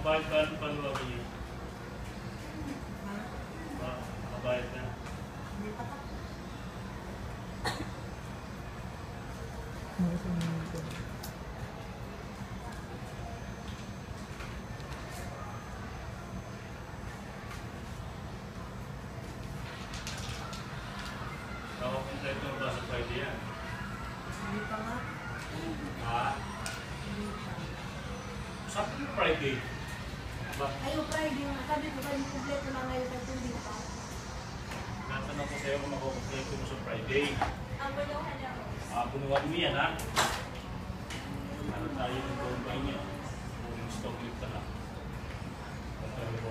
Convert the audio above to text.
Bayad ka paano ba niyo? Bayad na. Hindi pa. Nakakompleto ba sa Friday yan? Hindi pa nga. Ha? Hindi pa. Sabi mo Friday? Ba? Ayaw Friday nga. Sabi ko ba yung kompleto na ngayon at hindi pa. Natanong ko sa'yo kung makakompleto mo sa Friday. Bunuhan niya ako. Bunuhan mo yan, ha? Ano tayo ng company niya? Kung stock lift ka na. Ito yung